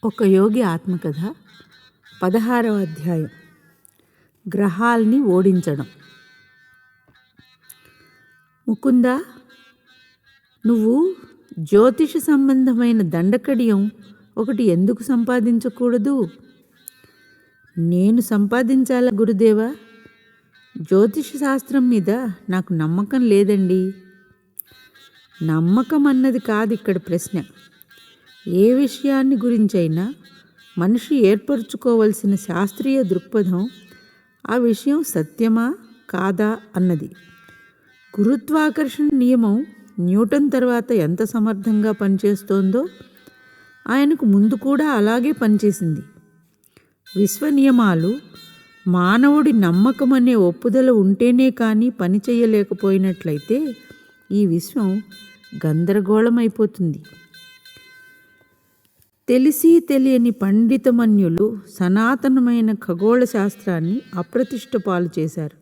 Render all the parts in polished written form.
ఒక యోగి ఆత్మకథ 16వ అధ్యాయం. గ్రహాల్ని ఓడించడం. ముకుంద, నువ్వు జ్యోతిష సంబంధమైన దండకడియం ఒకటి ఎందుకు సంపాదించకూడదు? నేను సంపాదించాలా గురుదేవా? జ్యోతిష శాస్త్రం మీద నాకు నమ్మకం లేదండి. నమ్మకం అన్నది కాదు ఇక్కడ ప్రశ్న. ఏ విషయాన్ని గురించైనా మనిషి ఏర్పరచుకోవలసిన శాస్త్రీయ దృక్పథం ఆ విషయం సత్యమా కాదా అన్నది. గురుత్వాకర్షణ నియమం న్యూటన్ తర్వాత ఎంత సమర్థంగా పనిచేస్తోందో ఆయనకు ముందు కూడా అలాగే పనిచేసింది. విశ్వ నియమాలు మానవుడి నమ్మకం అనే ఒప్పుదల ఉంటేనే కానీ పని చేయలేకపోయినట్లయితే ఈ విశ్వం గందరగోళమైపోతుంది. తెలిసి తెలియని పండితమన్యులు సనాతనమైన ఖగోళ శాస్త్రాన్ని అప్రతిష్ట పాలు చేశారు.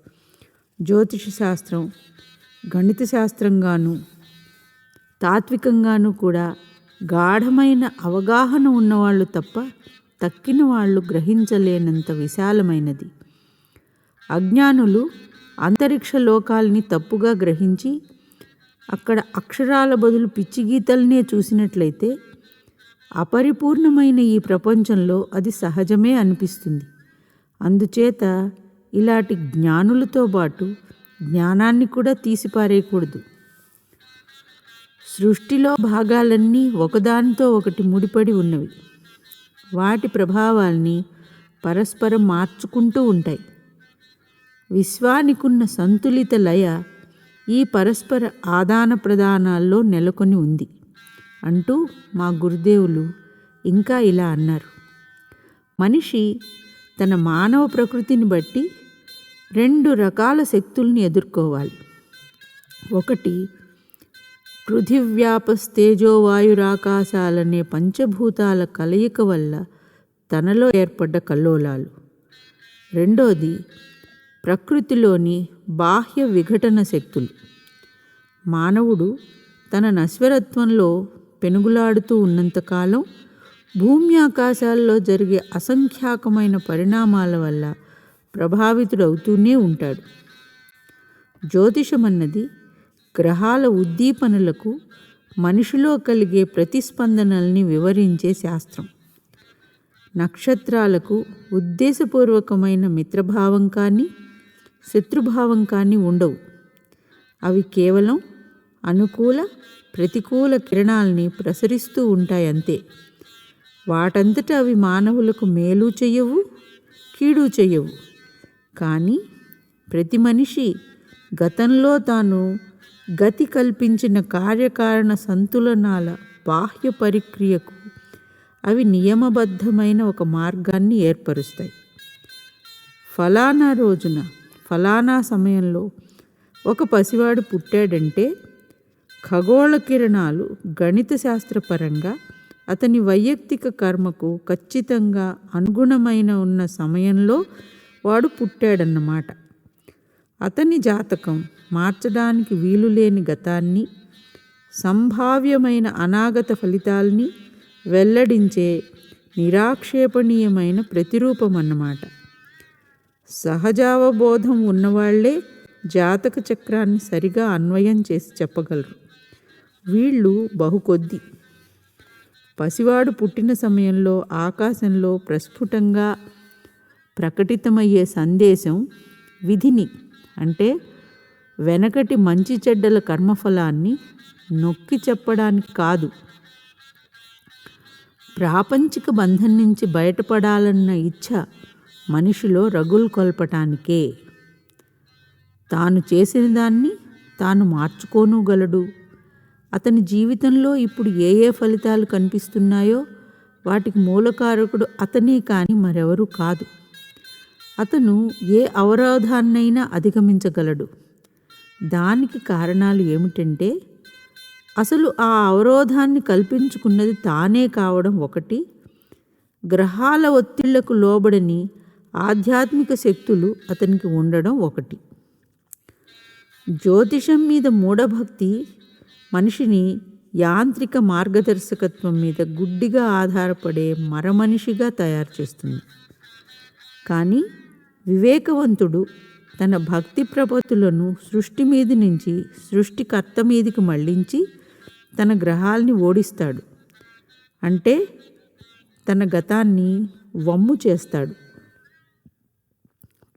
జ్యోతిష శాస్త్రం గణిత శాస్త్రంగాను తాత్వికంగాను కూడా గాఢమైన అవగాహన ఉన్నవాళ్ళు తప్ప తక్కిన వాళ్ళు గ్రహించలేనంత విశాలమైనది. అజ్ఞానులు అంతరిక్ష లోకాల్ని తప్పుగా గ్రహించి అక్కడ అక్షరాల బదులు పిచ్చిగీతల్నే చూసినట్లయితే అపరిపూర్ణమైన ఈ ప్రపంచంలో అది సహజమే అనిపిస్తుంది. అందుచేత ఇలాంటి జ్ఞానులతో పాటు జ్ఞానాన్ని కూడా తీసిపారేయకూడదు. సృష్టిలో భాగాలన్నీ ఒకదానితో ఒకటి ముడిపడి ఉన్నవి. వాటి ప్రభావాల్ని పరస్పరం మార్చుకుంటూ ఉంటాయి. విశ్వానికున్న సంతులిత లయ ఈ పరస్పర ఆదాన ప్రదానాల్లో నెలకొని ఉంది అంటూ మా గురుదేవులు ఇంకా ఇలా అన్నారు. మనిషి తన మానవ ప్రకృతిని బట్టి 2 రకాల శక్తుల్ని ఎదుర్కోవాలి. ఒకటి, పృథివ్యాపస్తేజోవాయురాకాశాలనే పంచభూతాల కలయిక వల్ల తనలో ఏర్పడ్డ కల్లోలాలు. రెండోది, ప్రకృతిలోని బాహ్య విఘటన శక్తులు. మానవుడు తన నశ్వరత్వంలో పెనుగులాడుతూ ఉన్నంతకాలం భూమి ఆకాశాల్లో జరిగే అసంఖ్యాకమైన పరిణామాల వల్ల ప్రభావితుడవుతూనే ఉంటాడు. జ్యోతిషమన్నది గ్రహాల ఉద్దీపనలకు మనిషిలో కలిగే ప్రతిస్పందనల్ని వివరించే శాస్త్రం. నక్షత్రాలకు ఉద్దేశపూర్వకమైన మిత్రభావం కానీ శత్రుభావం కానీ ఉండవు. అవి కేవలం అనుకూల ప్రతికూల కిరణాల్ని ప్రసరిస్తూ ఉంటాయంతే. వాటంతట అవి మానవులకు మేలు చెయ్యవు, కీడు చెయ్యవు. కానీ ప్రతి మనిషి గతంలో తాను గతి కల్పించిన కార్యకారణ సంతులనాల బాహ్య పరిక్రియకు అవి నియమబద్ధమైన ఒక మార్గాన్ని ఏర్పరుస్తాయి. ఫలానా రోజున ఫలానా సమయంలో ఒక పసివాడు పుట్టాడంటే ఖగోళ కిరణాలు గణిత శాస్త్రపరంగా అతని వైయక్తిక కర్మకు ఖచ్చితంగా అనుగుణమైన ఉన్న సమయంలో వాడు పుట్టాడన్నమాట. అతని జాతకం మార్చడానికి వీలులేని గతాన్ని, సంభావ్యమైన అనాగత ఫలితాల్ని వెల్లడించే నిరాక్షేపణీయమైన ప్రతిరూపం అన్నమాట. సహజావబోధం ఉన్నవాళ్లే జాతక చక్రాన్ని సరిగా అన్వయం చేసి చెప్పగలరు. వీళ్ళు బహుకొద్ది. పసివాడు పుట్టిన సమయంలో ఆకాశంలో ప్రస్ఫుటంగా ప్రకటితమయ్యే సందేశం విధిని, అంటే వెనకటి మంచి చెడ్డల కర్మఫలాన్ని నొక్కి చెప్పడానికి కాదు, ప్రాపంచిక బంధం నుంచి బయటపడాలన్న ఇచ్ఛ మనిషిలో రగులు కొల్పటానికే. తాను చేసిన దాన్ని తాను మార్చుకోనుగలడు. అతని జీవితంలో ఇప్పుడు ఏ ఏ ఫలితాలు కనిపిస్తున్నాయో వాటికి మూలకారకుడు అతనే కానీ మరెవరూ కాదు. అతను ఏ అవరోధాన్నైనా అధిగమించగలడు. దానికి కారణాలు ఏమిటంటే అసలు ఆ అవరోధాన్ని కల్పించుకున్నది తానే కావడం ఒకటి, గ్రహాల ఒత్తిళ్లకు లోబడని ఆధ్యాత్మిక శక్తులు అతనికి ఉండడం ఒకటి. జ్యోతిషం మీద మూఢభక్తి మనిషిని యాంత్రిక మార్గదర్శకత్వం మీద గుడ్డిగా ఆధారపడే మరమనిషిగా తయారు చేస్తుంది. కానీ వివేకవంతుడు తన భక్తి ప్రపత్తులను సృష్టి మీది నుంచి సృష్టికర్త మీదికి మళ్ళించి తన గ్రహాల్ని ఓడిస్తాడు. అంటే తన గతాన్ని వమ్ము చేస్తాడు.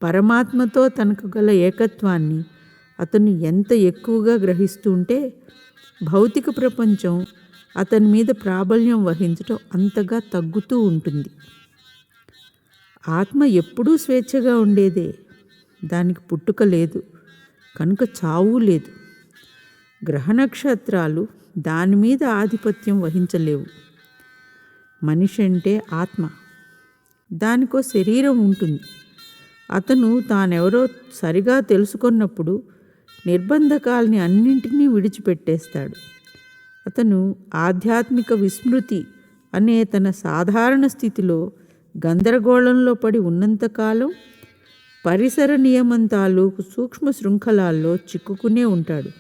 పరమాత్మతో తనకు గల ఏకత్వాన్ని అతను ఎంత ఎక్కువగా గ్రహిస్తుంటే భౌతిక ప్రపంచం అతని మీద ప్రాబల్యం వహించడం అంతగా తగ్గుతూ ఉంటుంది. ఆత్మ ఎప్పుడూ స్వేచ్ఛగా ఉండేదే. దానికి పుట్టుక లేదు, కనుక చావు లేదు. గ్రహ నక్షత్రాలు దాని మీద ఆధిపత్యం వహించలేవు. మనిషి అంటే ఆత్మ, దానికో శరీరం ఉంటుంది. అతను తానెవరో సరిగా తెలుసుకున్నప్పుడు నిర్బంధకాల్ని అన్నింటినీ విడిచిపెట్టేస్తాడు. అతను ఆధ్యాత్మిక విస్మృతి అనే తన సాధారణ స్థితిలో గందరగోళంలో పడి ఉన్నంతకాలం పరిసర నియమం తాలూకు సూక్ష్మ శృంఖలాల్లో చిక్కుకునే ఉంటాడు.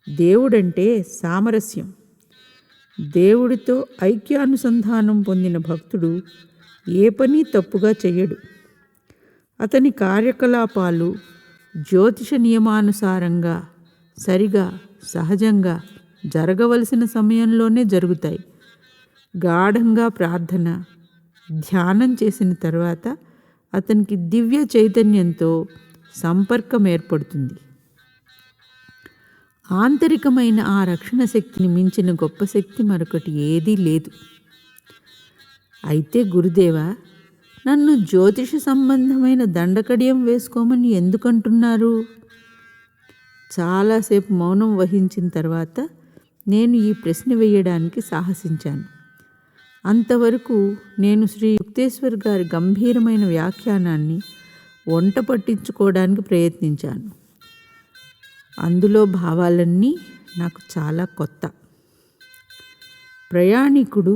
దేవుడంటే సామరస్యం. దేవుడితో ఐక్యానుసంధానం పొందిన భక్తుడు ఏ పని తప్పుగా చెయ్యడు. అతని కార్యకలాపాలు జ్యోతిష నియమానుసారంగా సరిగా సహజంగా జరగవలసిన సమయంలోనే జరుగుతాయి. గాఢంగా ప్రార్థన ధ్యానం చేసిన తర్వాత అతనికి దివ్య చైతన్యంతో సంపర్కం ఏర్పడుతుంది. ఆంతరికమైన ఆ రక్షణ శక్తిని మించిన గొప్ప శక్తి మరొకటి ఏదీ లేదు. అయితే గురుదేవా, నన్ను జ్యోతిష సంబంధమైన దండకడియం వేసుకోమని ఎందుకంటున్నారు? చాలాసేపు మౌనం వహించిన తర్వాత నేను ఈ ప్రశ్న వేయడానికి సాహసించాను. అంతవరకు నేను శ్రీ యుక్తేశ్వర్ గారి గంభీరమైన వ్యాఖ్యానాన్ని వంట పట్టించుకోవడానికి ప్రయత్నించాను. అందులో భావాలన్నీ నాకు చాలా కొత్త. ప్రయాణికుడు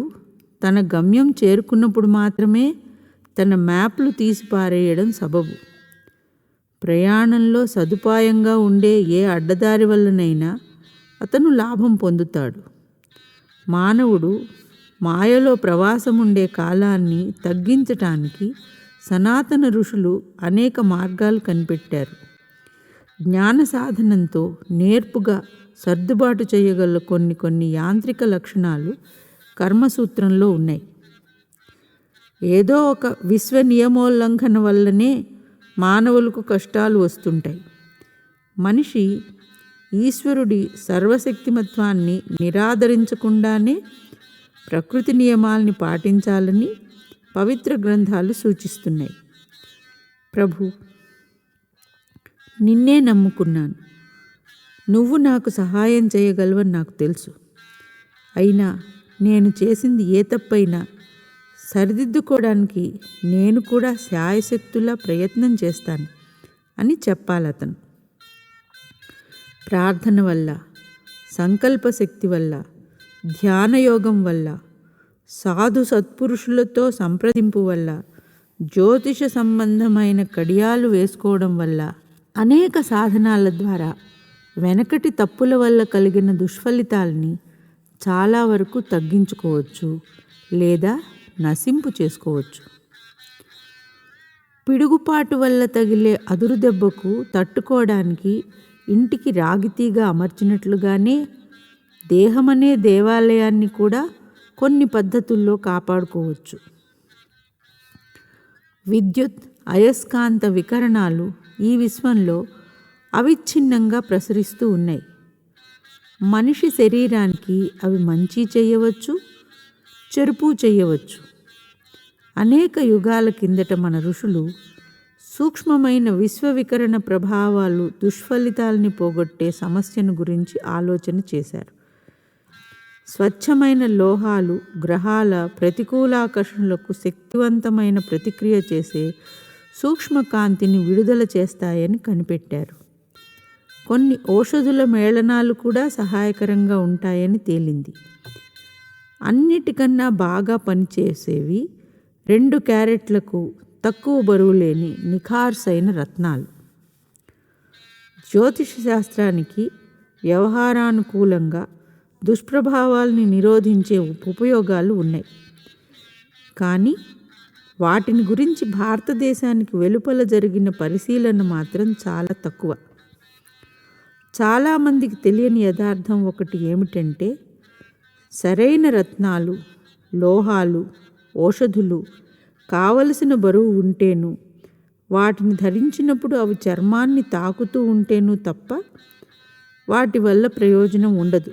తన గమ్యం చేరుకున్నప్పుడు మాత్రమే తన మ్యాప్లు తీసి పారేయడం సబబు. ప్రయాణంలో సదుపాయంగా ఉండే ఏ అడ్డదారి వల్లనైనా అతను లాభం పొందుతాడు. మానవుడు మాయలో ప్రవాసం ఉండే కాలాన్ని తగ్గించటానికి సనాతన ఋషులు అనేక మార్గాలు కనిపెట్టారు. జ్ఞాన సాధనంతో నేర్పుగా సర్దుబాటు చేయగల కొన్ని యాంత్రిక లక్షణాలు కర్మసూత్రంలో ఉన్నాయి. ఏదో ఒక విశ్వ నియమోల్లంఘన వల్లనే మానవులకు కష్టాలు వస్తుంటాయి. మనిషి ఈశ్వరుడి సర్వశక్తిమత్వాన్ని నిరాదరించకుండానే ప్రకృతి నియమాల్ని పాటించాలని పవిత్ర గ్రంథాలు సూచిస్తున్నాయి. ప్రభు, నిన్నే నమ్ముకున్నాను. నువ్వు నాకు సహాయం చేయగలవని నాకు తెలుసు. అయినా నేను చేసింది ఏ తప్పైనా సరిదిద్దుకోవడానికి నేను కూడా శాయశక్తులా ప్రయత్నం చేస్తాను అని చెప్పాలతను. ప్రార్థన వల్ల, సంకల్ప శక్తి వల్ల, ధ్యానయోగం వల్ల, సాధు సత్పురుషులతో సంప్రదింపు వల్ల, జ్యోతిష సంబంధమైన కడియాలు వేసుకోవడం వల్ల, అనేక సాధనాల ద్వారా వెనకటి తప్పుల వల్ల కలిగిన దుష్ఫలితాల్ని చాలా వరకు తగ్గించుకోవచ్చు లేదా నశింపు చేసుకోవచ్చు. పిడుగుపాటు వల్ల తగిలే అదురు దెబ్బకు తట్టుకోవడానికి ఇంటికి రాగితీగా అమర్చినట్లుగానే దేహమనే దేవాలయాన్ని కూడా కొన్ని పద్ధతుల్లో కాపాడుకోవచ్చు. విద్యుత్ అయస్కాంత వికరణాలు ఈ విశ్వంలో అవిచ్ఛిన్నంగా ప్రసరిస్తూ ఉన్నాయి. మనిషి శరీరానికి అవి మంచి చేయవచ్చు, చెరుపు చేయవచ్చు. అనేక యుగాల కిందట మన ఋషులు సూక్ష్మమైన విశ్వవికరణ ప్రభావాలు దుష్ఫలితాల్ని పోగొట్టే సమస్యను గురించి ఆలోచన చేశారు. స్వచ్ఛమైన లోహాలు గ్రహాల ప్రతికూలాకర్షణలకు శక్తివంతమైన ప్రతిక్రియ చేసే సూక్ష్మకాంతిని విడుదల చేస్తాయని కనిపెట్టారు. కొన్ని ఔషధుల మేళనాలు కూడా సహాయకరంగా ఉంటాయని తేలింది. అన్నిటికన్నా బాగా పనిచేసేవి 2 క్యారెట్లకు తక్కువ బరువు లేని నిఖార్సైన రత్నాలు. జ్యోతిష శాస్త్రానికి వ్యవహారానుకూలంగా దుష్ప్రభావాల్ని నిరోధించే ఉపయోగాలు ఉన్నాయి. కానీ వాటిని గురించి భారతదేశానికి వెలుపల జరిగిన పరిశీలన మాత్రం చాలా తక్కువ. చాలామందికి తెలియని యథార్థం ఒకటి ఏమిటంటే, సరైన రత్నాలు, లోహాలు, ఔషధులు కావలసిన బరువు ఉంటేను, వాటిని ధరించినప్పుడు అవి చర్మాన్ని తాకుతూ ఉంటేను తప్ప వాటి వల్ల ప్రయోజనం ఉండదు.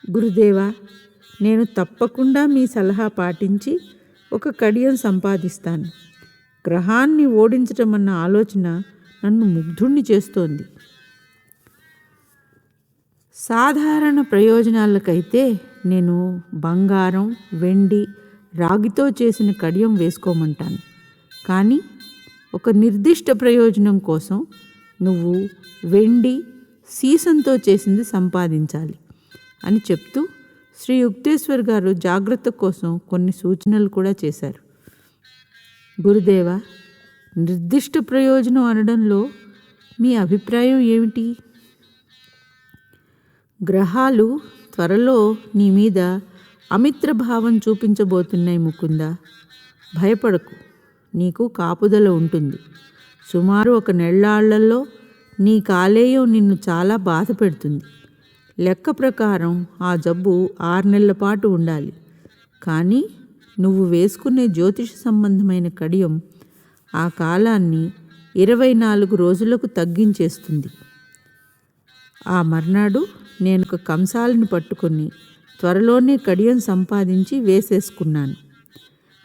గురుదేవా, నేను తప్పకుండా మీ సలహా పాటించి ఒక కడియం సంపాదిస్తాను. గ్రహాన్ని ఓడించటం అన్న ఆలోచన నన్ను ముగ్ధుణ్ణి చేస్తోంది. సాధారణ ప్రయోజనాలకైతే నేను బంగారం, వెండి, రాగితో చేసిన కడియం వేసుకోమంటాను. కానీ ఒక నిర్దిష్ట ప్రయోజనం కోసం నువ్వు వెండి, సీసంతో చేసింది సంపాదించాలి అని చెప్తూ శ్రీ యుక్తేశ్వర్ గారు జాగ్రత్త కోసం కొన్ని సూచనలు కూడా చేశారు. గురుదేవా, నిర్దిష్ట ప్రయోజనం అనడంలో మీ అభిప్రాయం ఏమిటి? గ్రహాలు త్వరలో నీ మీద అమిత్రభావం చూపించబోతున్నాయి ముకుందా. భయపడకు, నీకు కాపుదల ఉంటుంది. సుమారు 1 నెల్లాళ్లలో నీ కాలేయం నిన్ను చాలా బాధ పెడుతుంది. లెక్క ప్రకారం ఆ జబ్బు 6 నెలల పాటు ఉండాలి. కానీ నువ్వు వేసుకునే జ్యోతిష సంబంధమైన కడియం ఆ కాలాన్ని 24 రోజులకు తగ్గించేస్తుంది. ఆ మర్నాడు నేను ఒక కంసాలిని పట్టుకొని త్వరలోనే కడియం సంపాదించి వేసేసుకున్నాను.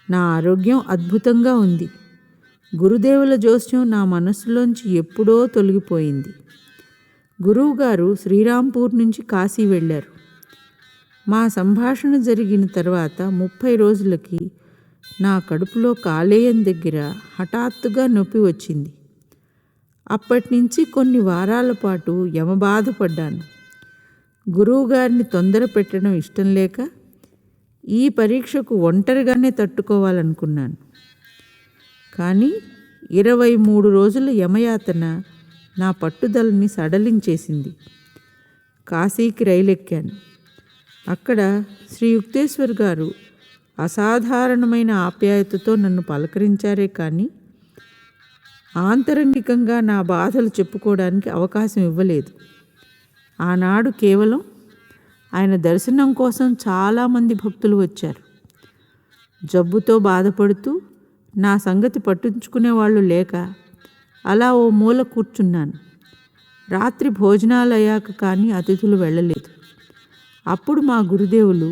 నా ఆరోగ్యం అద్భుతంగా ఉంది. గురుదేవుల జోస్యం నా మనస్సులోంచి ఎప్పుడో తొలగిపోయింది. గురువుగారు శ్రీరాంపూర్ నుంచి కాశీ వెళ్ళారు. మా సంభాషణ జరిగిన తర్వాత 30 రోజులకి నా కడుపులో కాలేయం దగ్గర హఠాత్తుగా నొప్పి వచ్చింది. అప్పటి నుంచి కొన్ని వారాల పాటు యమబాధపడ్డాను. గురువుగారిని తొందర పెట్టడం ఇష్టం లేక ఈ పరీక్షకు ఒంటరిగానే తట్టుకోవాలనుకున్నాను. కానీ 23 రోజుల యమయాతన నా పట్టుదలని సడలించేసింది. కాశీకి రైలెక్కాను. అక్కడ శ్రీ యుక్తేశ్వర్ గారు అసాధారణమైన ఆప్యాయతతో నన్ను పలకరించారే కానీ ఆంతరంగికంగా నా బాధలు చెప్పుకోవడానికి అవకాశం ఇవ్వలేదు. ఆనాడు కేవలం ఆయన దర్శనం కోసం చాలామంది భక్తులు వచ్చారు. జబ్బుతో బాధపడుతూ నా సంగతి పట్టించుకునేవాళ్ళు లేక అలా ఓ మూల కూర్చున్నాను. రాత్రి భోజనాలు అయ్యాక కానీ అతిథులు వెళ్ళలేదు. అప్పుడు మా గురుదేవులు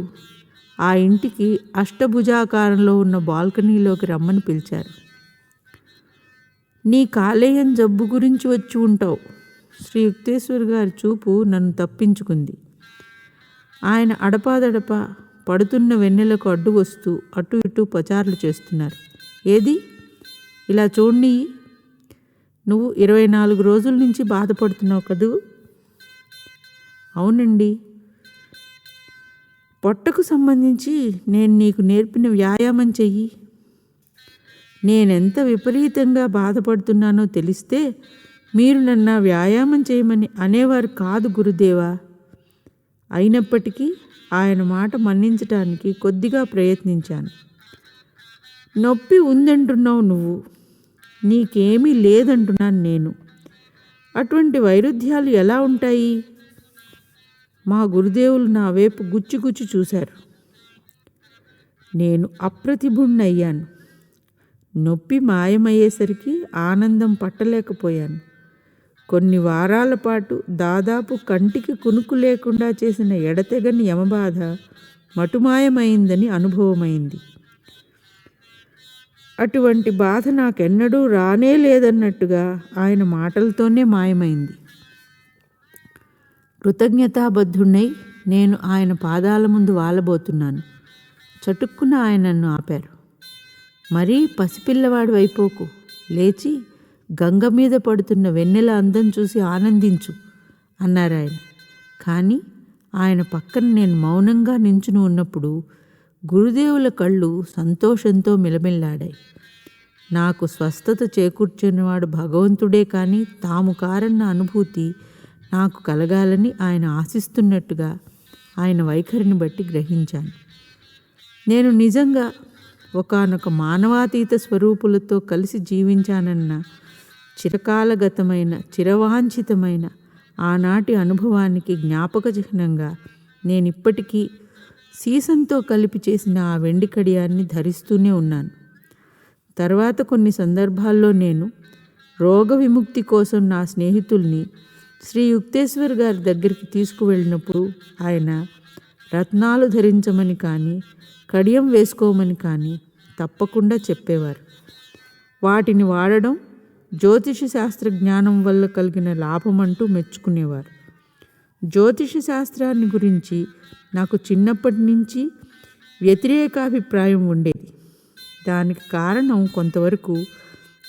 ఆ ఇంటికి అష్టభుజాకారంలో ఉన్న బాల్కనీలోకి రమ్మని పిలిచారు. నీ కాలేయం జబ్బు గురించి వచ్చి ఉంటావు. శ్రీ యుక్తేశ్వర్ గారి చూపు నన్ను తప్పించుకుంది. ఆయన అడపాదడపా పడుతున్న వెన్నెలకు అడ్డు వస్తూ అటు ఇటు పచార్లు చేస్తున్నారు. ఏది ఇలా చూడండి, నువ్వు 24 రోజుల నుంచి బాధపడుతున్నావు కదూ? అవునండి. పొట్టకు సంబంధించి నేను నీకు నేర్పిన వ్యాయామం చెయ్యి. నేనెంత విపరీతంగా బాధపడుతున్నానో తెలిస్తే మీరు నన్ను వ్యాయామం చేయమని అనేవారు కాదు గురుదేవా. అయినప్పటికీ ఆయన మాట మన్నించటానికి కొద్దిగా ప్రయత్నించాను. నొప్పి ఉందంటున్నావు నువ్వు, నీకేమీ లేదంటున్నాను నేను. అటువంటి వైరుధ్యాలు ఎలా ఉంటాయి? మా గురుదేవులు నా వైపు గుచ్చి చూశారు. నేను అప్రతిభుణ్ణయ్యాను. నొప్పి మాయమయ్యేసరికి ఆనందం పట్టలేకపోయాను. కొన్ని వారాల పాటు దాదాపు కంటికి కునుకు లేకుండా చేసిన ఎడతెగని యమబాధ మటుమాయమైందని అనుభవమైంది. అటువంటి బాధ నాకెన్నడూ రానే లేదన్నట్టుగా ఆయన మాటలతోనే మాయమైంది. కృతజ్ఞతాబద్ధుణ్ణై నేను ఆయన పాదాల ముందు వాలబోతున్నాను. చటుక్కున ఆయన నన్ను ఆపారు. మరీ పసిపిల్లవాడు అయిపోకు, లేచి గంగ మీద పడుతున్న వెన్నెల అందం చూసి ఆనందించు అన్నారాయన. కానీ ఆయన పక్కన నేను మౌనంగా నించుని ఉన్నప్పుడు గురుదేవుల కళ్ళు సంతోషంతో మిలమిల్లాడాయి. నాకు స్వస్థత చేకూర్చినవాడు భగవంతుడే కానీ తాము కారన్న అనుభూతి నాకు కలగాలని ఆయన ఆశిస్తున్నట్టుగా ఆయన వైఖరిని బట్టి గ్రహించాను. నేను నిజంగా ఒకానొక మానవాతీత స్వరూపులతో కలిసి జీవించానన్న చిరకాలగతమైన చిరవాంఛితమైన ఆనాటి అనుభవానికి జ్ఞాపక చిహ్నంగా నేనిప్పటికీ సీసంతో కలిపి చేసిన ఆ వెండి కడియాన్ని ధరిస్తూనే ఉన్నాను. తర్వాత కొన్ని సందర్భాల్లో నేను రోగ విముక్తి కోసం నా స్నేహితుల్ని శ్రీ యుక్తేశ్వర్ గారి దగ్గరికి తీసుకువెళ్ళినప్పుడు ఆయన రత్నాలు ధరించమని కానీ కడియం వేసుకోమని కానీ తప్పకుండా చెప్పేవారు. వాటిని వాడడం జ్యోతిష శాస్త్ర జ్ఞానం వల్ల కలిగిన లాభం అంటూ మెచ్చుకునేవారు. జ్యోతిష శాస్త్రాన్ని గురించి నాకు చిన్నప్పటి నుంచి వ్యతిరేకాభిప్రాయం ఉండేది. దానికి కారణం కొంతవరకు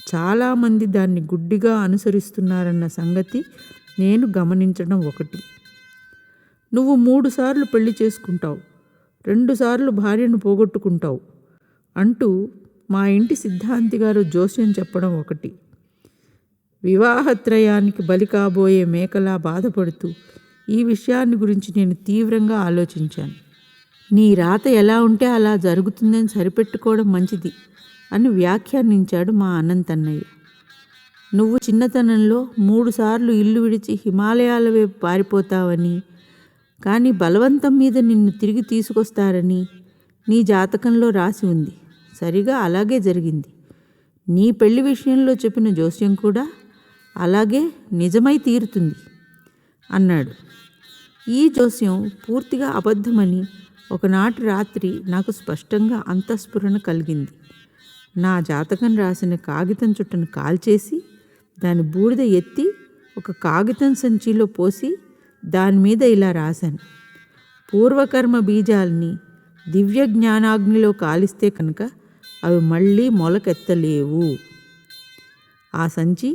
చాలామంది దాన్ని గుడ్డిగా అనుసరిస్తున్నారన్న సంగతి నేను గమనించడం ఒకటి. నువ్వు 3 సార్లు పెళ్లి చేసుకుంటావు, 2 సార్లు భార్యను పోగొట్టుకుంటావు అంటూ మా ఇంటి సిద్ధాంతి గారు జోస్యం చెప్పడం ఒకటి. వివాహత్రయానికి బలి కాబోయే మేకలా బాధపడుతూ ఈ విషయాన్ని గురించి నేను తీవ్రంగా ఆలోచించాను. నీ రాత ఎలా ఉంటే అలా జరుగుతుందని సరిపెట్టుకోవడం మంచిది అని వ్యాఖ్యానించాడు మా అనంతన్నయ్య. నువ్వు చిన్నతనంలో 3 సార్లు ఇల్లు విడిచి హిమాలయాల వైపు పారిపోతావని, కానీ బలవంతం మీద నిన్ను తిరిగి తీసుకొస్తారని నీ జాతకంలో రాసి ఉంది. సరిగా అలాగే జరిగింది. నీ పెళ్లి విషయంలో చెప్పిన జోస్యం కూడా అలాగే నిజమై తీరుతుంది అన్నాడు. ఈ జోస్యం పూర్తిగా అబద్ధమని ఒకనాటి రాత్రి నాకు స్పష్టంగా అంతఃస్ఫురణ కలిగింది. నా జాతకం రాసిన కాగితం చుట్టను కాల్చేసి దాని బూడిద ఎత్తి ఒక కాగితం సంచిలో పోసి దాని మీద ఇలా రాశాను: పూర్వకర్మ బీజాల్ని దివ్య జ్ఞానాగ్నిలో కాలిస్తే కనుక అవి మళ్ళీ మొలకెత్తలేవు. ఆ సంచి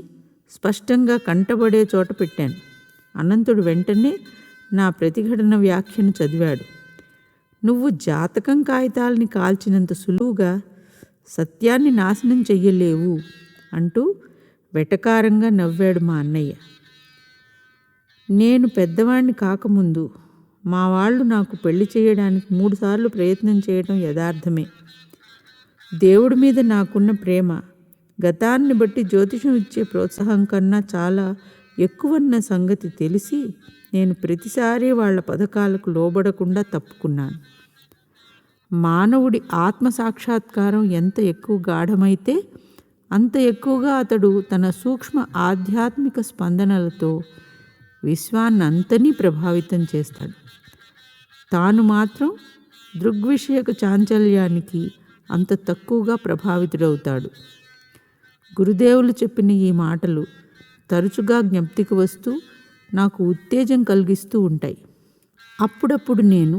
స్పష్టంగా కంటబడే చోట పెట్టాను. అనంతుడు వెంటనే నా ప్రతిఘటన వ్యాఖ్యను చదివాడు. నువ్వు జాతకం కాగితాలని కాల్చినంత సులువుగా సత్యాన్ని నాశనం చెయ్యలేవు అంటూ వెటకారంగా నవ్వాడు మా అన్నయ్య. నేను పెద్దవాణ్ణి కాకముందు మా వాళ్ళు నాకు పెళ్లి చేయడానికి 3 సార్లు ప్రయత్నం చేయడం యథార్థమే. దేవుడి మీద నాకున్న ప్రేమ గతాన్ని బట్టి జ్యోతిషం ఇచ్చే ప్రోత్సాహం కన్నా చాలా ఎక్కువన్న సంగతి తెలిసి నేను ప్రతిసారి వాళ్ళ పథకాలకు లోబడకుండా తప్పుకున్నాను. మానవుడి ఆత్మ సాక్షాత్కారం ఎంత ఎక్కువ గాఢమైతే అంత ఎక్కువగా అతడు తన సూక్ష్మ ఆధ్యాత్మిక స్పందనలతో విశ్వాన్నంతనీ ప్రభావితం చేస్తాడు. తాను మాత్రం దృగ్విషయక చాంచల్యానికి అంత తక్కువగా ప్రభావితుడవుతాడు. గురుదేవులు చెప్పిన ఈ మాటలు తరచుగా జ్ఞప్తికి వస్తూ నాకు ఉత్తేజం కలిగిస్తూ ఉంటాయి. అప్పుడప్పుడు నేను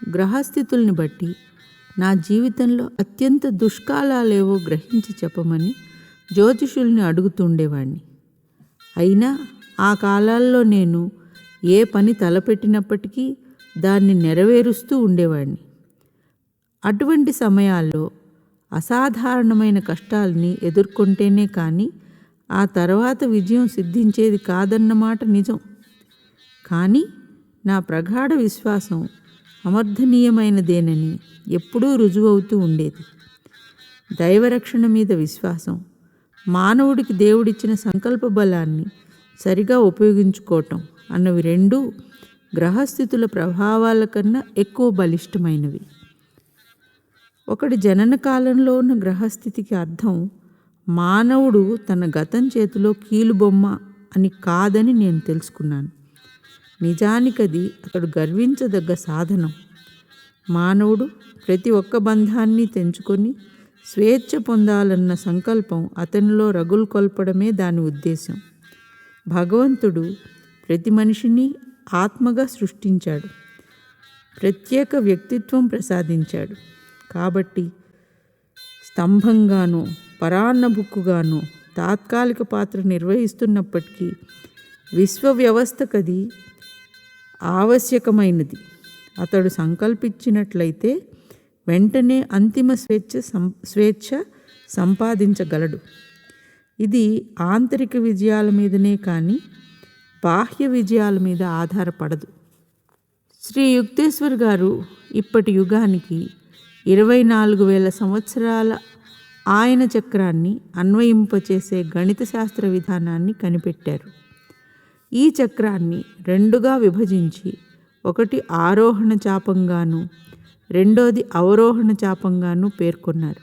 గ్రహస్థితుల్ని బట్టి నా జీవితంలో అత్యంత దుష్కాలాలేవో గ్రహించి చెప్పమని జ్యోతిషుల్ని అడుగుతుండేవాడిని. అయినా ఆ కాలాల్లో నేను ఏ పని తలపెట్టినప్పటికీ దాన్ని నెరవేరుస్తూ ఉండేవాడిని. అటువంటి సమయాల్లో అసాధారణమైన కష్టాల్ని ఎదుర్కొంటేనే కానీ ఆ తర్వాత విజయం సిద్ధించేది కాదన్నమాట నిజం. కానీ నా ప్రగాఢ విశ్వాసం సమర్థనీయమైనదేనని ఎప్పుడూ రుజువవుతూ ఉండేది. దైవరక్షణ మీద విశ్వాసం, మానవుడికి దేవుడిచ్చిన సంకల్ప బలాన్ని సరిగా ఉపయోగించుకోవటం అన్నవి రెండూ గ్రహస్థితుల ప్రభావాల కన్నా ఎక్కువ బలిష్టమైనవి. ఒకటి జనన కాలంలో ఉన్న గ్రహస్థితికి అర్థం మానవుడు తన గతం చేతిలో కీలుబొమ్మ అని కాదని నేను తెలుసుకున్నాను. నిజానికది అతడు గర్వించదగ్గ సాధనం. మానవుడు ప్రతి ఒక్క బంధాన్ని తెంచుకొని స్వేచ్ఛ పొందాలన్న సంకల్పం అతనిలో రగులు కొల్పడమే దాని ఉద్దేశం. భగవంతుడు ప్రతి మనిషిని ఆత్మగా సృష్టించాడు, ప్రత్యేక వ్యక్తిత్వం ప్రసాదించాడు. కాబట్టి స్తంభంగానో పరాన్నబుక్కుగానో తాత్కాలిక పాత్ర నిర్వహిస్తున్నప్పటికీ విశ్వ వ్యవస్థకది ఆవశ్యకమైనది. అతడు సంకల్పించినట్లయితే వెంటనే అంతిమ స్వేచ్ఛ సంపాదించగలడు. ఇది ఆంతరిక విజయాల మీదనే కానీ బాహ్య విజయాల మీద ఆధారపడదు. శ్రీ యుక్తేశ్వర్ గారు ఇప్పటి యుగానికి 24,000 సంవత్సరాల ఆయన చక్రాన్ని అన్వయింపచేసే గణిత శాస్త్ర విధానాన్ని కనిపెట్టారు. ఈ చక్రాన్ని రెండుగా విభజించి ఒకటి ఆరోహణ చాపంగాను రెండోది అవరోహణ చాపంగాను పేర్కొన్నారు.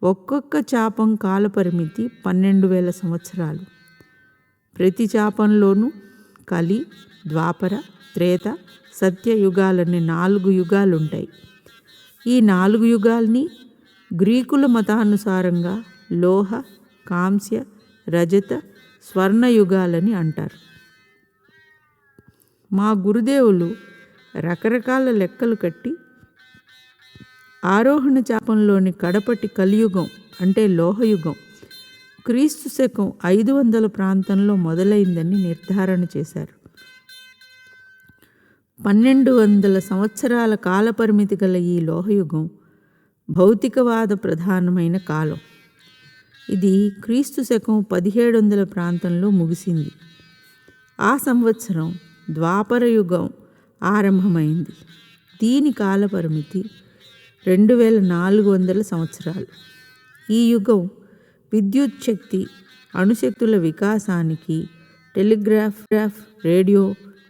ఒక్కొక్క చాపం కాలపరిమితి 12,000 సంవత్సరాలు. ప్రతి చాపంలోనూ కలి, ద్వాపర, త్రేత, సత్యయుగాలనే 4 యుగాలుంటాయి. ఈ 4 యుగాల్ని గ్రీకుల మతానుసారంగా లోహ, కాంస్య, రజత, స్వర్ణయుగాలని అంటారు. మా గురుదేవులు రకరకాల లెక్కలు కట్టి ఆరోహణ చాపంలోని కడపటి కలియుగం అంటే లోహయుగం క్రీస్తు శకం 500 ప్రాంతంలో మొదలైందని నిర్ధారణ చేశారు. 1200 సంవత్సరాల కాలపరిమితి గల ఈ లోహయుగం భౌతికవాద ప్రధానమైన కాలం. ఇది క్రీస్తు శకం 1700 ప్రాంతంలో ముగిసింది. ఆ సంవత్సరం ద్వాపర యుగం ఆరంభమైంది. దీని కాలపరిమితి 2400 సంవత్సరాలు. ఈ యుగం విద్యుత్ శక్తి, అణుశక్తుల వికాసానికి, టెలిగ్రాఫ్, రేడియో,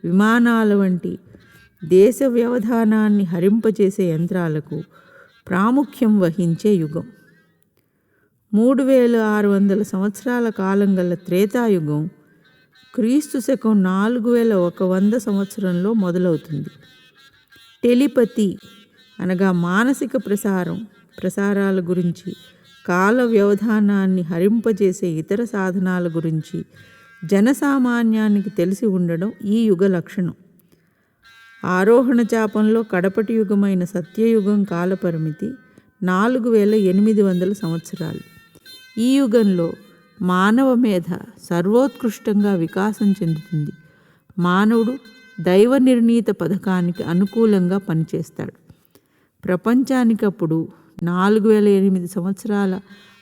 విమానాల వంటి దేశ వ్యవధానాన్ని హరింపచేసే యంత్రాలకు ప్రాముఖ్యం వహించే యుగం. 3600 సంవత్సరాల కాలం గల త్రేతాయుగం క్రీస్తు శకం 4100 సంవత్సరంలో మొదలవుతుంది. టెలిపతి అనగా మానసిక ప్రసారాల గురించి, కాల వ్యవధానాన్ని హరింపజేసే ఇతర సాధనాల గురించి జనసామాన్యానికి తెలిసి ఉండడం ఈ యుగ లక్షణం. ఆరోహణ చాపంలో కడపటి యుగమైన సత్యయుగం కాలపరిమితి 4800 సంవత్సరాలు. ఈ యుగంలో మానవ మేధ సర్వోత్కృష్టంగా వికాసం చెందుతుంది. మానవుడు దైవ నిర్ణీత పథకానికి అనుకూలంగా పనిచేస్తాడు. ప్రపంచానికి అప్పుడు 4008 సంవత్సరాల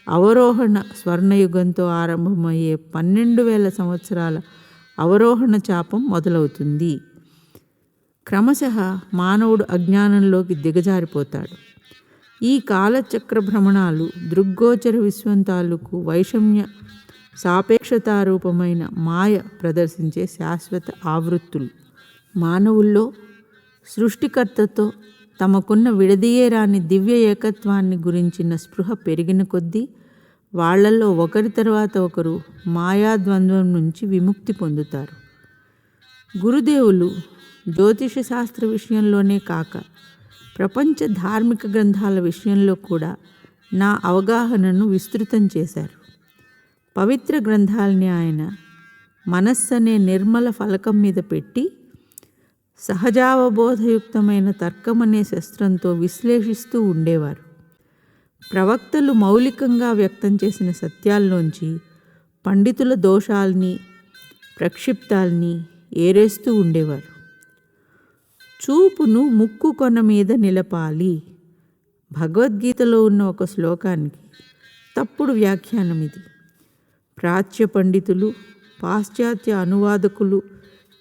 అవరోహణ స్వర్ణయుగంతో ఆరంభమయ్యే 12,000 సంవత్సరాల అవరోహణ చాపం మొదలవుతుంది. క్రమశః మానవుడు అజ్ఞానంలోకి దిగజారిపోతాడు. ఈ కాలచక్ర భ్రమణాలు దృగ్గోచర విశ్వం తాలూకు వైషమ్య సాపేక్షతారూపమైన మాయ ప్రదర్శించే శాశ్వత ఆవృత్తులు. మానవుల్లో సృష్టికర్తతో తమకున్న విడదీయరాని దివ్య ఏకత్వాన్ని గురించిన స్పృహ పెరిగిన కొద్దీ వాళ్లలో ఒకరి తర్వాత ఒకరు మాయాద్వంద్వం నుంచి విముక్తి పొందుతారు. గురుదేవులు జ్యోతిష శాస్త్ర విషయంలోనే కాక ప్రపంచ ధార్మిక గ్రంథాల విషయంలో కూడా నా అవగాహనను విస్తృతం చేశారు. పవిత్ర గ్రంథాలని ఆయన మనస్సనే నిర్మల ఫలకం మీద పెట్టి సహజావబోధయుక్తమైన తర్కమనే శస్త్రంతో విశ్లేషిస్తూ ఉండేవారు. ప్రవక్తలు మౌలికంగా వ్యక్తం చేసిన సత్యాల్లోంచి పండితుల దోషాల్ని, ప్రక్షిప్తాల్ని ఏరేస్తూ ఉండేవారు. చూపును ముక్కు కొన మీద నిలపాలి. భగవద్గీతలో ఉన్న ఒక శ్లోకానికి తప్పుడు వ్యాఖ్యానం ఇది. ప్రాచ్య పండితులు, పాశ్చాత్య అనువాదకులు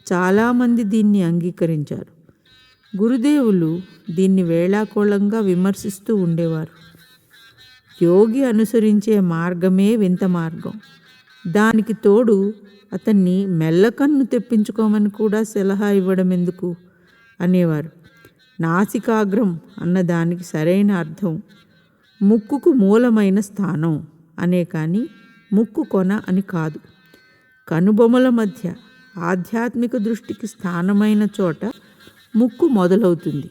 చాలామంది దీన్ని అంగీకరించారు. గురుదేవులు దీన్ని వేళాకోళంగా విమర్శిస్తూ ఉండేవారు. యోగి అనుసరించే మార్గమే వింత మార్గం, దానికి తోడు అతన్ని మెల్లకన్ను తెప్పించుకోమని కూడా సలహా ఇవ్వడం ఎందుకు అనేవారు. నాసికాగ్రం అన్నదానికి సరైన అర్థం ముక్కుకు మూలమైన స్థానం అనే కానీ ముక్కు కొన అని కాదు. కనుబొమల మధ్య ఆధ్యాత్మిక దృష్టికి స్థానమైన చోట ముక్కు మొదలవుతుంది.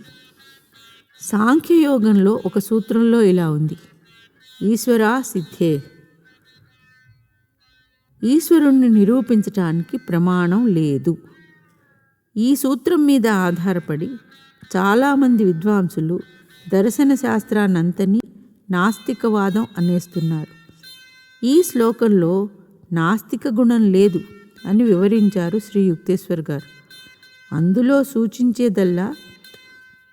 సాంఖ్యయోగంలో ఒక సూత్రంలో ఇలా ఉంది: ఈశ్వరా సిద్ధే. ఈశ్వరుణ్ణి నిరూపించటానికి ప్రమాణం లేదు. ఈ సూత్రం మీద ఆధారపడి చాలామంది విద్వాంసులు దర్శన శాస్త్రాన్నంతని నాస్తికవాదం అనేస్తున్నారు. ఈ శ్లోకంలో నాస్తిక గుణం లేదు అని వివరించారు శ్రీ యుక్తేశ్వర్ గారు. అందులో సూచించేదల్లా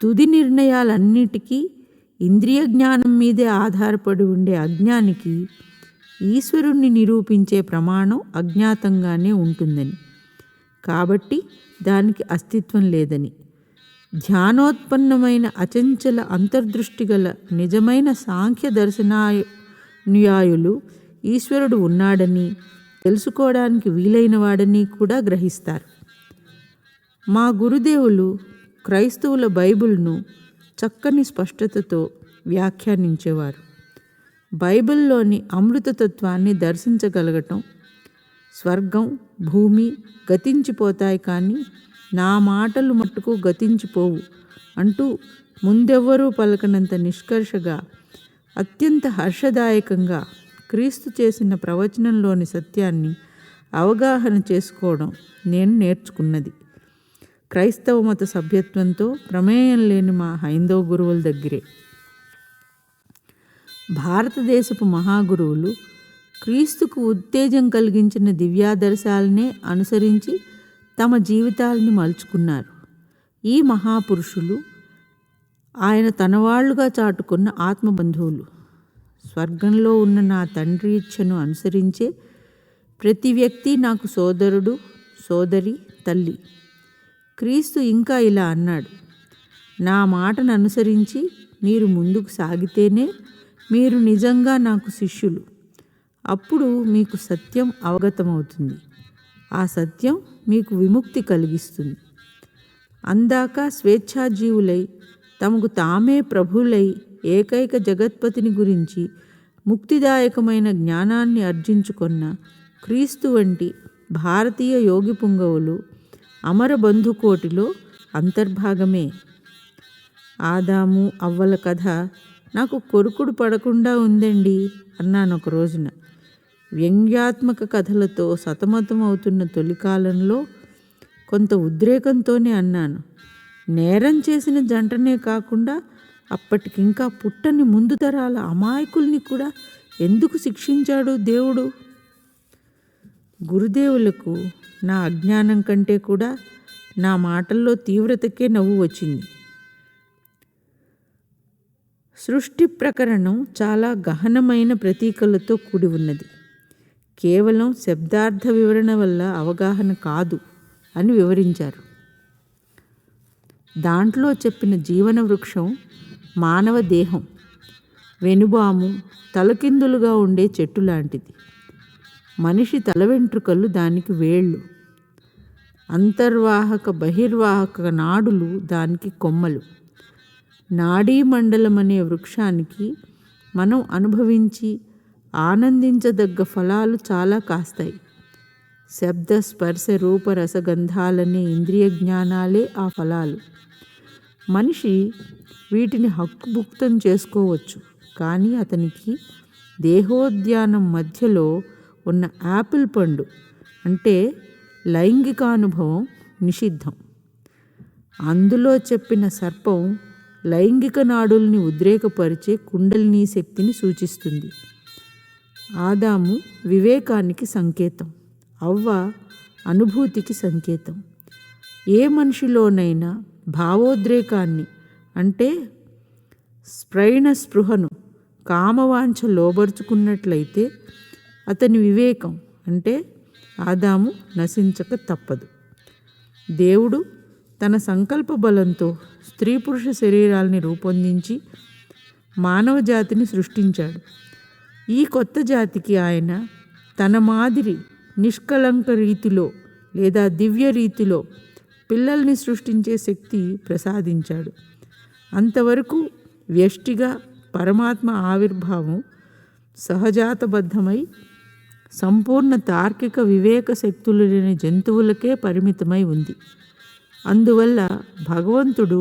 తుది నిర్ణయాలన్నిటికీ ఇంద్రియ జ్ఞానం మీదే ఆధారపడి ఉండే అజ్ఞానికి ఈశ్వరుణ్ణి నిరూపించే ప్రమాణం అజ్ఞాతంగానే ఉంటుందని. కాబట్టి దానికి అస్తిత్వం లేదని. ధ్యానోత్పన్నమైన అచంచల అంతర్దృష్టి గల నిజమైన సాంఖ్య దర్శనానుయాయులు ఈశ్వరుడు ఉన్నాడని తెలుసుకోవడానికి వీలైన వాడని కూడా గ్రహిస్తారు. మా గురుదేవులు క్రైస్తవుల బైబిల్ను చక్కని స్పష్టతతో వ్యాఖ్యానించేవారు. బైబిల్లోని అమృతతత్వాన్ని దర్శించగలగటం, స్వర్గం భూమి గతించిపోతాయి కానీ నా మాటలు మట్టుకు గతించిపోవు అంటూ ముందెవ్వరూ పలకనంత నిష్కర్షగా అత్యంత హర్షదాయకంగా క్రీస్తు చేసిన ప్రవచనంలోని సత్యాన్ని అవగాహన చేసుకోవడం నేను నేర్చుకున్నది క్రైస్తవ మత సభ్యత్వంతో ప్రమేయం లేని మా హైందవ గురువుల దగ్గరే. భారతదేశపు మహాగురువులు క్రీస్తుకు ఉత్తేజం కలిగించిన దివ్యాదర్శాలనే అనుసరించి తమ జీవితాలని మలుచుకున్నారు. ఈ మహాపురుషులు ఆయన తనవాళ్లుగా చాటుకున్న ఆత్మబంధువులు. స్వర్గంలో ఉన్న నా తండ్రి ఇచ్ఛను అనుసరించే ప్రతి వ్యక్తి నాకు సోదరుడు, సోదరి, తల్లి. క్రీస్తు ఇంకా ఇలా అన్నాడు, నా మాటను అనుసరించి మీరు ముందుకు సాగితేనే మీరు నిజంగా నాకు శిష్యులు. అప్పుడు మీకు సత్యం అవగతమవుతుంది. ఆ సత్యం మీకు విముక్తి కలిగిస్తుంది. అందాక స్వేచ్ఛాజీవులై తమకు తామే ప్రభువులై ఏకైక జగత్పతిని గురించి ముక్తిదాయకమైన జ్ఞానాన్ని అర్జించుకున్న క్రీస్తు వంటి భారతీయ యోగి పుంగవులు అమర బంధుకోటిలో అంతర్భాగమే. ఆదాము అవ్వల కథ నాకు కొరుకుడు పడకుండా ఉందండి అన్నాను ఒక రోజున. వ్యంగ్యాత్మక కథలతో సతమతం అవుతున్న తొలికాలంలో కొంత ఉద్రేకంతోనే అన్నాను. నేరం చేసిన జంటనే కాకుండా అప్పటికింకా పుట్టని ముందు తరాల అమాయకుల్ని కూడా ఎందుకు శిక్షించాడు దేవుడు? గురుదేవులకు నా అజ్ఞానం కంటే కూడా నా మాటల్లో తీవ్రతకే నవ్వు వచ్చింది. సృష్టి ప్రకరణం చాలా గహనమైన ప్రతీకలతో కూడి ఉన్నది. కేవలం శబ్దార్థ వివరణ వల్ల అవగాహన కాదు అని వివరించారు. దాంట్లో చెప్పిన జీవన వృక్షం మానవ దేహం, వెనుబాము తలకిందులుగా ఉండే చెట్టు లాంటిది. మనిషి తల వెంట్రుకలు దానికి వేళ్ళు, అంతర్వాహక బహిర్వాహక నాడులు దానికి కొమ్మలు. నాడీ మండలం అనే వృక్షానికి మనం అనుభవించి ఆనందించదగ్గ ఫలాలు చాలా కాస్తాయి. శబ్ద స్పర్శ రూప రసగంధాలనే ఇంద్రియ జ్ఞానాలే ఆ ఫలాలు. మనిషి వీటిని హక్కుభుక్తం చేసుకోవచ్చు, కానీ అతనికి దేహోద్యానం మధ్యలో ఉన్న యాపిల్ పండు అంటే లైంగికానుభవం నిషిద్ధం. అందులో చెప్పిన సర్పం లైంగిక నాడుల్ని ఉద్రేకపరిచే కుండలినీ శక్తిని సూచిస్తుంది. ఆదాము వివేకానికి సంకేతం, అవ్వ అనుభూతికి సంకేతం. ఏ మనిషిలోనైనా భావోద్రేకాన్ని అంటే స్ప్రైణ స్పృహను కామవాంఛ లోబరుచుకున్నట్లయితే అతని వివేకం అంటే ఆదాము నశించక తప్పదు. దేవుడు తన సంకల్ప బలంతో స్త్రీ పురుష శరీరాల్ని రూపొందించి మానవ జాతిని సృష్టించాడు. ఈ కొత్త జాతికి ఆయన తన మాదిరి నిష్కలంక రీతిలో లేదా దివ్య రీతిలో పిల్లల్ని సృష్టించే శక్తి ప్రసాదించాడు. అంతవరకు వ్యష్టిగా పరమాత్మ ఆవిర్భావం సహజాతబద్ధమై సంపూర్ణ తార్కిక వివేక శక్తులు లేని జంతువులకే పరిమితమై ఉంది. అందువల్ల భగవంతుడు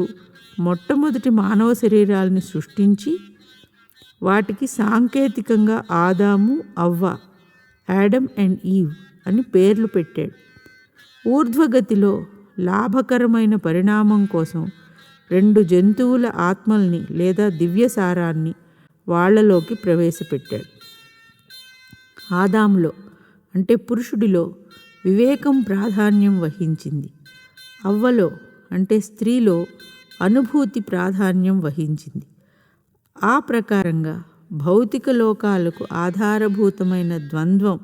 మొట్టమొదటి మానవ శరీరాలని సృష్టించి వాటికి సాంకేతికంగా ఆదాము అవ్వ, యాడమ్ అండ్ ఈవ్ అని పేర్లు పెట్టాడు. ఊర్ధ్వగతిలో లాభకరమైన పరిణామం కోసం 2 జంతువుల ఆత్మల్ని లేదా దివ్యసారాన్ని వాళ్లలోకి ప్రవేశపెట్టాడు. ఆదాములో అంటే పురుషుడిలో వివేకం ప్రాధాన్యం వహించింది. అవ్వలో అంటే స్త్రీలో అనుభూతి ప్రాధాన్యం వహించింది. ఆ ప్రకారంగా భౌతిక లోకాలకు ఆధారభూతమైన ద్వంద్వం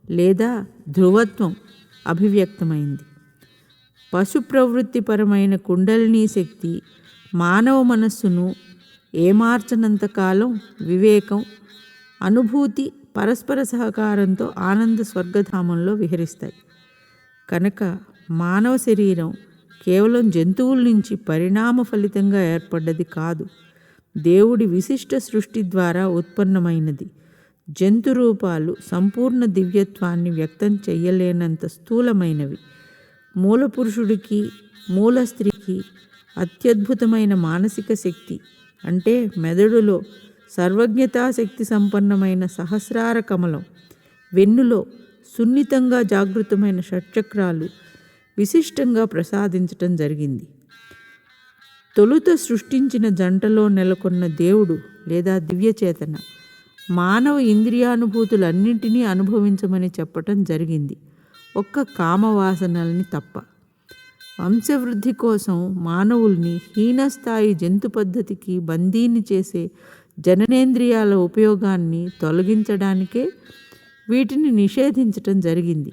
లేదా ధ్రువత్వం అభివ్యక్తమైంది. పశు ప్రవృత్తిపరమైన కుండలినీ శక్తి మానవ మనస్సును ఏమార్చనంతకాలం వివేకం, అనుభూతి పరస్పర సహకారంతో ఆనంద స్వర్గధామంలో విహరిస్తాయి. కనుక మానవ శరీరం కేవలం జంతువుల నుంచి పరిణామ ఫలితంగా ఏర్పడ్డది కాదు, దేవుడి విశిష్ట సృష్టి ద్వారా ఉత్పన్నమైనది. జంతు రూపాలు సంపూర్ణ దివ్యత్వాన్ని వ్యక్తం చెయ్యలేనంత స్థూలమైనవి. మూల పురుషుడికి, మూల స్త్రీకి అత్యద్భుతమైన మానసిక శక్తి అంటే మెదడులో సర్వజ్ఞతాశక్తి సంపన్నమైన సహస్రార కమలం, వెన్నులో సున్నితంగా జాగృతమైన షట్చక్రాలు విశిష్టంగా ప్రసాదించటం జరిగింది. తొలుత సృష్టించిన జంటలో నెలకొన్న దేవుడు లేదా దివ్యచేతన మానవ ఇంద్రియానుభూతులన్నింటినీ అనుభవించమని చెప్పటం జరిగింది, ఒక్క కామవాసనల్ని తప్ప. వంశవృద్ధి కోసం మానవుల్ని హీనస్థాయి జంతు పద్ధతికి బందీని చేసే జననేంద్రియాల ఉపయోగాన్ని తొలగించడానికే వీటిని నిషేధించటం జరిగింది.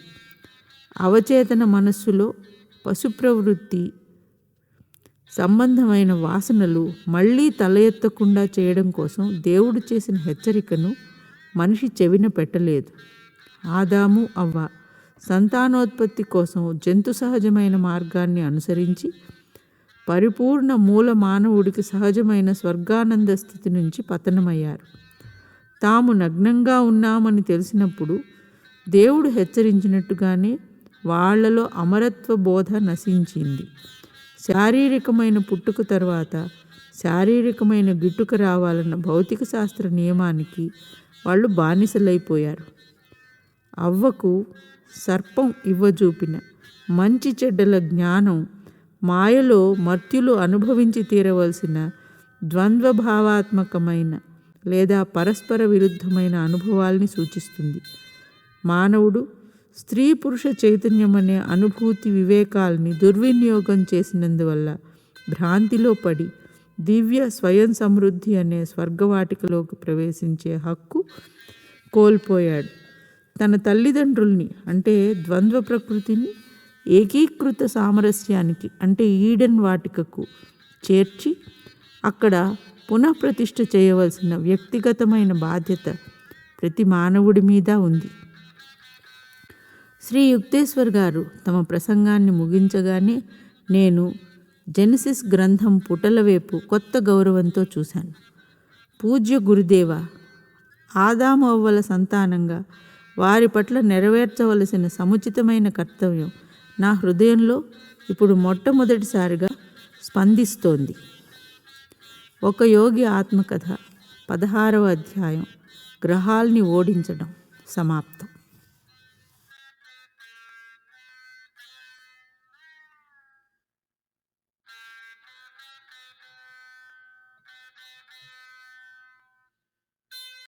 అవచేతన మనస్సులో పశుప్రవృత్తి సంబంధమైన వాసనలు మళ్ళీ తల ఎత్తకుండా చేయడం కోసం దేవుడు చేసిన హెచ్చరికను మనిషి చెవిన పెట్టలేదు. ఆదాము, అవ్వ సంతానోత్పత్తి కోసం జంతు సహజమైన మార్గాన్ని అనుసరించి పరిపూర్ణ మూల మానవుడికి సహజమైన స్వర్గానంద స్థితి నుంచి పతనమయ్యారు. తాము నగ్నంగా ఉన్నామని తెలిసినప్పుడు దేవుడు హెచ్చరించినట్టుగానే వాళ్లలో అమరత్వ బోధ నశించింది. శారీరకమైన పుట్టుక తర్వాత శారీరకమైన గిట్టుక రావాలన్న భౌతిక శాస్త్ర నియమానికి వాళ్ళు బానిసలైపోయారు. అవ్వకు సర్పం ఇవ్వజూపిన మంచి చెడ్డల జ్ఞానం మాయలో మర్త్యులు అనుభవించి తీరవలసిన ద్వంద్వభావాత్మకమైన లేదా పరస్పర విరుద్ధమైన అనుభవాల్ని సూచిస్తుంది. మానవుడు స్త్రీ పురుష చైతన్యం అనే అనుభూతి వివేకాల్ని దుర్వినియోగం చేసినందువల్ల భ్రాంతిలో పడి దివ్య స్వయం సమృద్ధి అనే స్వర్గవాటికలోకి ప్రవేశించే హక్కు కోల్పోయాడు. తన తల్లిదండ్రుల్ని అంటే ద్వంద్వ ప్రకృతిని ఏకీకృత సామరస్యానికి అంటే ఈడెన్ వాటికకు చేర్చి అక్కడ పునఃప్రతిష్ఠ చేయవలసిన వ్యక్తిగతమైన బాధ్యత ప్రతి మానవుడి మీద ఉంది. శ్రీ యుక్తేశ్వర్ గారు తమ ప్రసంగాన్ని ముగించగానే నేను జెనసిస్ గ్రంథం పుటల వైపు కొత్త గౌరవంతో చూశాను. పూజ్య గురుదేవ, ఆదాము అవ్వల సంతానంగా వారి పట్ల నెరవేర్చవలసిన సముచితమైన కర్తవ్యం నా హృదయంలో ఇప్పుడు మొట్టమొదటిసారిగా స్పందిస్తోంది. ఒక యోగి ఆత్మకథ 16వ అధ్యాయం గ్రహాల్ని ఓడించడం సమాప్తం.